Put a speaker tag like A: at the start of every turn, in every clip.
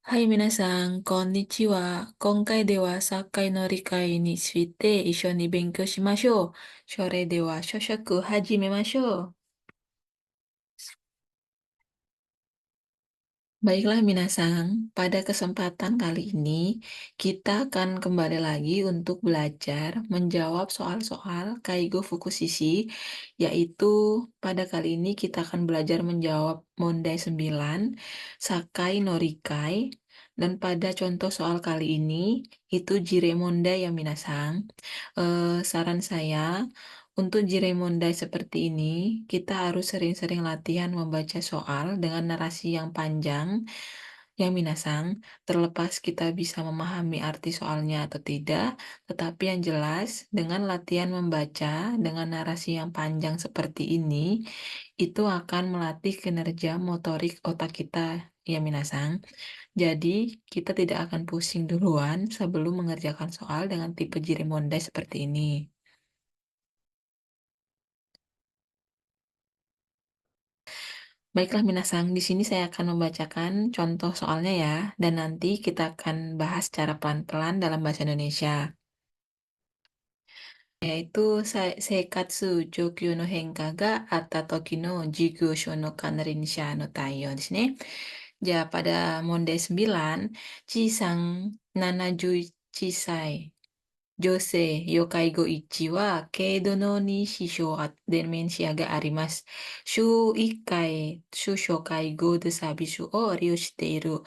A: はい、皆さん、こんにちは。今回では、サッカイの理解について一緒に勉強しましょう。それでは、早速始めましょう。Baiklah Minasang, pada kesempatan kali ini kita akan kembali lagi untuk belajar menjawab soal-soal Kaigo Fukushiki, yaitu pada kali ini kita akan belajar menjawab Mondai 9, Sakai no Rikai, dan pada contoh soal kali ini itu Jire Mondai ya Minasang. Saran saya untuk Jire Mondai seperti ini, kita harus sering-sering latihan membaca soal dengan narasi yang panjang. Ya, Minasang, terlepas kita bisa memahami arti soalnya atau tidak, tetapi yang jelas dengan latihan membaca dengan narasi yang panjang seperti ini, itu akan melatih kinerja motorik otak kita. Ya, Minasang. Jadi, kita tidak akan pusing duluan sebelum mengerjakan soal dengan tipe Jire Mondai seperti ini. Baiklah Minasang, di sini saya akan membacakan contoh soalnya ya, dan nanti kita akan bahas secara pelan-pelan dalam bahasa Indonesia. Yaitu seikatsu jokyo no henka ga atta toki no jigyo no kanrinsha no taiyo desu ne. Ja, pada Monde 9, Chi-sang 71 sai. Jose, yokai go ichi wa keido no ni shishou demensia ga arimasu. Shu 1回、shu shokai go de sabisu o ryo shite iru.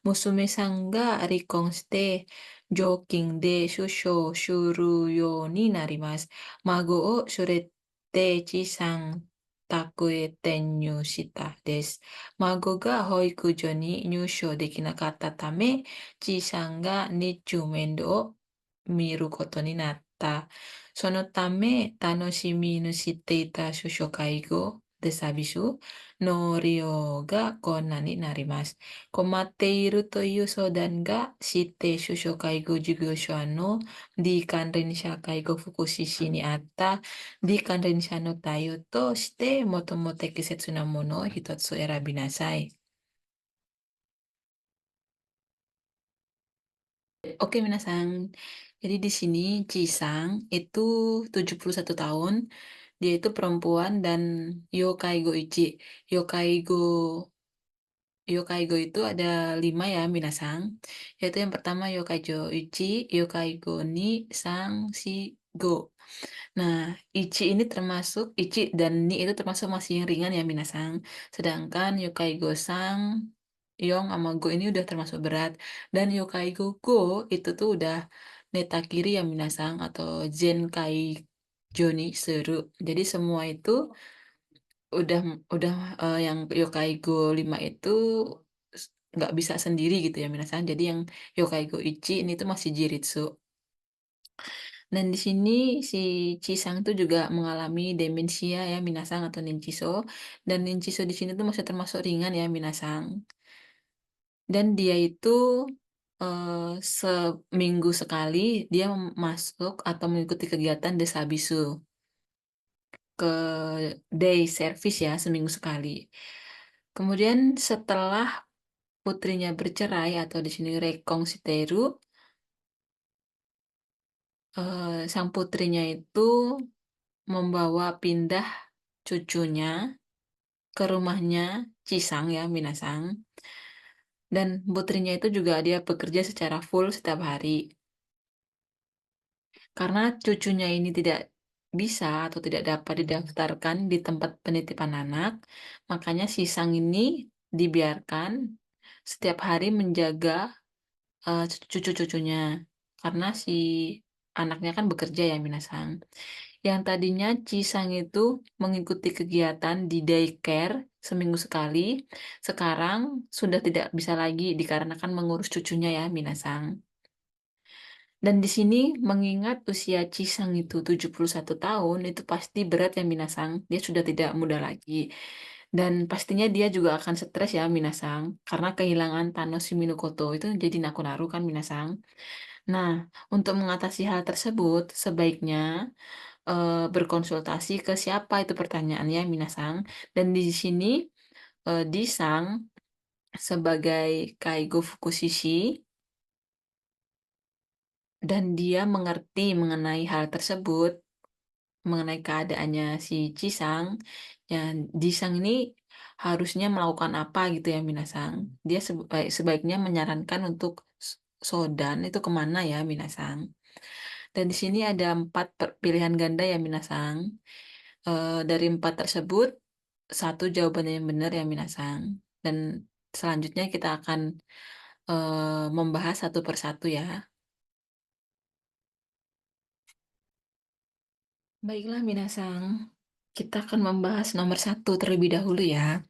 A: Musume san ga rikon shite, jokin de shusho shuru yo ni narimasu. Mago o shorette chi-san takue tenyu shita desu. Mago ga hoikujo ni nyusho dekinakatta tame, chi-san ga nichu mendo o miru koto ni natta. Sono tame tanoshimi ni shite ita shushokai go desabisu no ryo ga konna ni narimasu. Komatte iru to iu sodan ga shite shushokai go jugyo no di kanrinsha kaigo fukushishi ni atta di kanrinsha no taiyo to shite motomo tekisetsu na mono o hitotsu erabinasai. Oke, Minasang. Jadi di sini Cisang itu 71 tahun. Dia itu perempuan dan Yokai Goichi. Yokai Go Yokai Go itu ada 5 ya, Minasang. Yaitu yang pertama Yokai Joichi, Yokai Go ni Sang si Go. Nah, Ichi dan Ni itu termasuk masih yang ringan ya, Minasang. Sedangkan Yokai Go Sang, Yong sama Go ini udah termasuk berat. Dan Yokai Go Go itu tuh udah Netakiri ya Minasang atau Zenkai Joni Seru. Jadi semua itu udah udah yang Yokai Go 5 itu nggak bisa sendiri gitu ya Minasang. Jadi yang Yokai Go Ichi ini tuh masih Jiritsu. Dan di sini si Cisang tuh juga mengalami demensia ya Minasang atau Ninchiso. Dan Ninchiso di sini tuh masih termasuk ringan ya Minasang. Dan dia itu seminggu sekali dia masuk atau mengikuti kegiatan Desabisu ke day service ya seminggu sekali. Kemudian setelah putrinya bercerai atau di sini Rekong Siteru, sang putrinya itu membawa pindah cucunya ke rumahnya Cisang ya, Minasang. Dan putrinya itu juga dia bekerja secara full setiap hari. Karena cucunya ini tidak bisa atau tidak dapat didaftarkan di tempat penitipan anak, makanya si Sang ini dibiarkan setiap hari menjaga cucu-cucunya. Karena si anaknya kan bekerja ya, Minasang. Yang tadinya Cisang itu mengikuti kegiatan di daycare seminggu sekali, sekarang sudah tidak bisa lagi dikarenakan mengurus cucunya ya, Minasang. Dan di sini mengingat usia Cisang itu 71 tahun, itu pasti berat ya Minasang. Dia sudah tidak muda lagi. Dan pastinya dia juga akan stres ya Minasang. Karena kehilangan Thanos Shiminukoto itu jadi naku-naru kan Minasang. Nah, untuk mengatasi hal tersebut, sebaiknya berkonsultasi ke siapa itu pertanyaannya Minasang. Dan di sini Disang sebagai Kaigo Fukushiki dan dia mengerti mengenai hal tersebut, mengenai keadaannya si Cisang, dan Jisang ini harusnya melakukan apa gitu ya Minasang. Dia sebaiknya menyarankan untuk Sodan itu kemana ya Minasang. Dan di sini ada 4 pilihan ganda ya Minasang. Dari 4 tersebut, satu jawabannya yang benar ya Minasang. Dan selanjutnya kita akan membahas satu persatu ya. Baiklah Minasang, kita akan membahas nomor satu terlebih dahulu ya,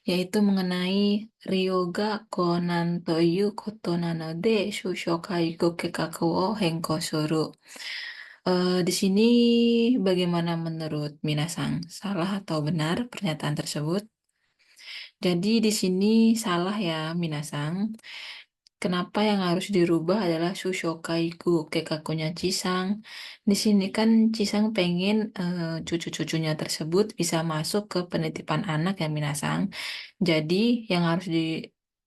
A: yaitu mengenai Ryoga Konan Toyu Koto Nanode Shushokai Gokekaku wo Henko Suru. Di sini bagaimana menurut Minasang? Salah atau benar pernyataan tersebut? Jadi di sini salah ya Minasang. Kenapa yang harus dirubah adalah Sushokaiku, kekakunya Cisang. Di sini kan Cisang pengen cucu-cucunya tersebut bisa masuk ke penitipan anak ya Minasang. Jadi yang harus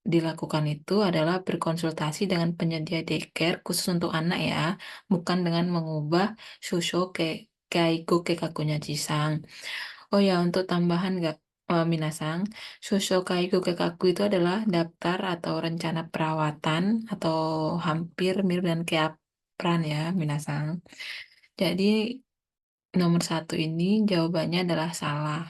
A: dilakukan itu adalah berkonsultasi dengan penyedia daycare khusus untuk anak ya, bukan dengan mengubah Kaiku kekakunya Cisang. Oh ya, untuk tambahan nggak, Minasang, Shoshokai Gakekaku itu adalah daftar atau rencana perawatan atau hampir mirip dengan Keapran ya, Minasang. Jadi nomor satu ini jawabannya adalah salah.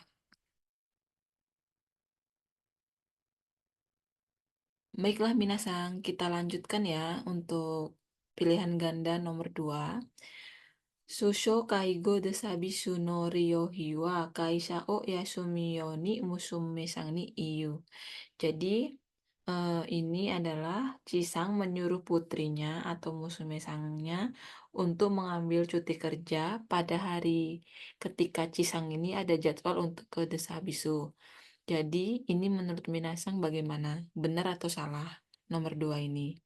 A: Baiklah, Minasang, kita lanjutkan ya untuk pilihan ganda nomor 2. Susho kaigo desabisu no ryohi wa kaisa o yasumi yo ni musume sang ni iyu. Jadi, ini adalah Cisang menyuruh putrinya atau musume sangnya untuk mengambil cuti kerja pada hari ketika Cisang ini ada jadwal untuk ke Desa Bisu. Jadi, ini menurut Minasang bagaimana? Benar atau salah? Nomor 2 ini.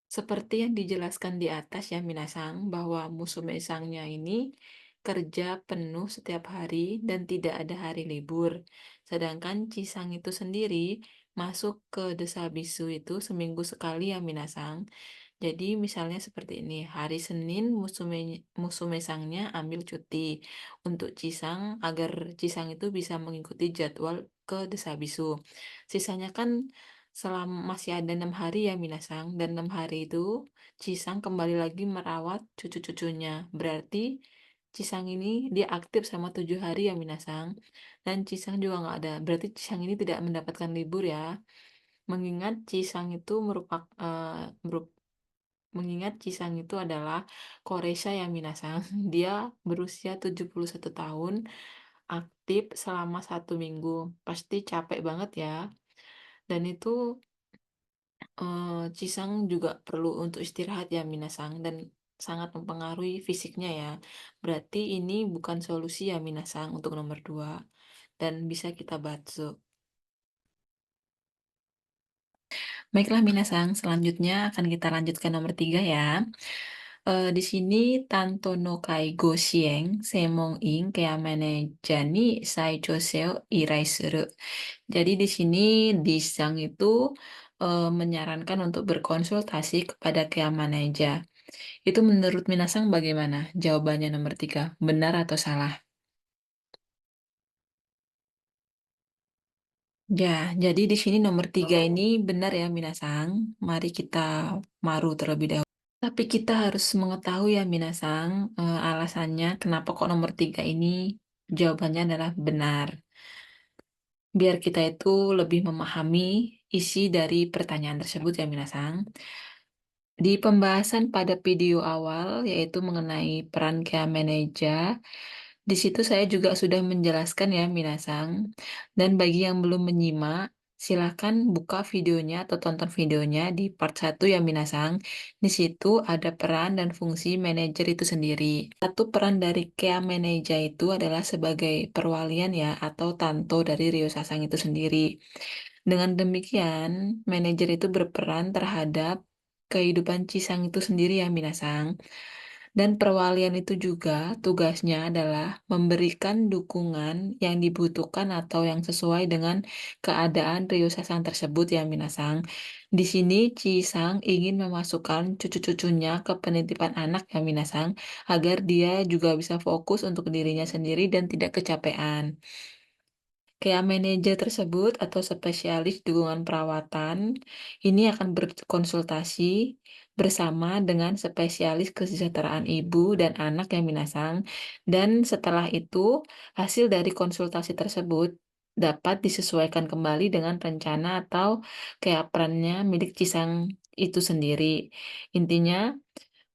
A: Seperti yang dijelaskan di atas ya Minasang, bahwa musuh sangnya ini kerja penuh setiap hari dan tidak ada hari libur. Sedangkan Cisang itu sendiri masuk ke Desa Bisu itu seminggu sekali ya Minasang. Jadi misalnya seperti ini, hari Senin musuh mesangnya ambil cuti untuk Cisang agar Cisang itu bisa mengikuti jadwal ke Desa Bisu. Sisanya kan selama masih ada 6 hari ya Minasang, dan 6 hari itu Cisang kembali lagi merawat cucu-cucunya. Berarti Cisang ini dia aktif sama 7 hari ya Minasang, dan Cisang juga nggak ada. Berarti Cisang ini tidak mendapatkan libur ya. Mengingat Cisang itu mengingat Cisang itu adalah Koresha ya Minasang. Dia berusia 71 tahun, aktif selama 1 minggu. Pasti capek banget ya. Dan itu Cisang juga perlu untuk istirahat ya Minasang dan sangat mempengaruhi fisiknya ya. Berarti ini bukan solusi ya Minasang untuk nomor 2 dan bisa kita batso. Baiklah Minasang, selanjutnya akan kita lanjutkan nomor 3 ya. Di sini Tanto no Kaigo Shieng Seimon in Keamane Jani Saicho Seo Irai Suru. Jadi di sini Disang itu menyarankan untuk berkonsultasi kepada Keamaneja. Itu menurut Minasang bagaimana? Jawabannya nomor 3, benar atau salah? Ya, jadi di sini nomor 3 ini benar ya Minasang. Mari kita maru terlebih dahulu. Tapi kita harus mengetahui ya Minasang, alasannya kenapa kok nomor 3 ini jawabannya adalah benar. Biar kita itu lebih memahami isi dari pertanyaan tersebut ya Minasang. Di pembahasan pada video awal, yaitu mengenai peran Kea Manager, di situ saya juga sudah menjelaskan ya Minasang. Dan bagi yang belum menyimak, silakan buka videonya atau tonton videonya di part 1 ya Minasang. Di situ ada peran dan fungsi manajer itu sendiri. Satu peran dari Kea Manager itu adalah sebagai perwalian ya atau tanto dari Rio Sasang itu sendiri. Dengan demikian, manajer itu berperan terhadap kehidupan Cisang itu sendiri ya Minasang. Dan perwalian itu juga tugasnya adalah memberikan dukungan yang dibutuhkan atau yang sesuai dengan keadaan Ryo-san tersebut ya Minasang. Di sini Chi-sang ingin memasukkan cucu-cucunya ke penitipan anak ya Minasang, agar dia juga bisa fokus untuk dirinya sendiri dan tidak kecapean. Kayak manajer tersebut atau spesialis dukungan perawatan ini akan berkonsultasi bersama dengan spesialis kesejahteraan ibu dan anak yang minasang, dan setelah itu hasil dari konsultasi tersebut dapat disesuaikan kembali dengan rencana atau kayak perannya milik Cisang itu sendiri. Intinya,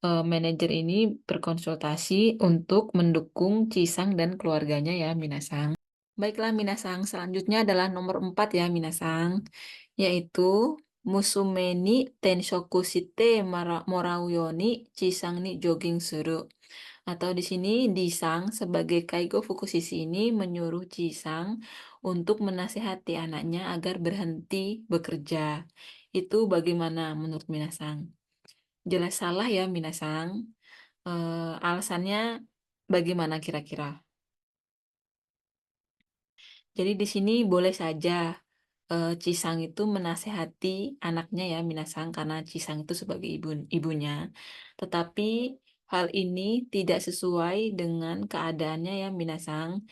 A: manajer ini berkonsultasi untuk mendukung Cisang dan keluarganya ya, Minasang. Baiklah Minasang, selanjutnya adalah nomor 4 ya Minasang, yaitu Musume ni Tenshoku shite Morau ni Chisang ni Jogging Suru. Atau di sini Disang sebagai Kaigo Fukushishi ini menyuruh Jisang untuk menasihati anaknya agar berhenti bekerja. Itu bagaimana menurut Minasang? Jelas salah ya Minasang. Alasannya bagaimana kira-kira? Jadi di sini boleh saja Cisang itu menasehati anaknya ya, Minasang, karena Cisang itu sebagai ibunya. Tetapi hal ini tidak sesuai dengan keadaannya ya, Minasang.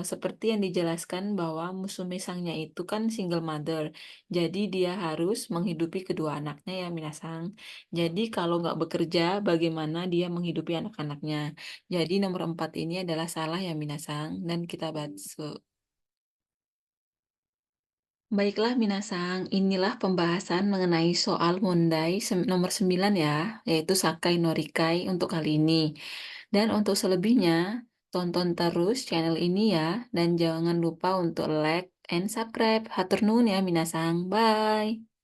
A: Seperti yang dijelaskan bahwa Musume Sangnya itu kan single mother. Jadi dia harus menghidupi kedua anaknya ya, Minasang. Jadi kalau nggak bekerja, bagaimana dia menghidupi anak-anaknya? Jadi nomor 4 ini adalah salah ya, Minasang. Dan kita bahas. Baiklah Minasang, inilah pembahasan mengenai soal Mondai nomor 9 ya, yaitu Sakai no Rikai untuk kali ini. Dan untuk selebihnya, tonton terus channel ini ya, dan jangan lupa untuk like and subscribe. Hatur nuhun ya Minasang, bye!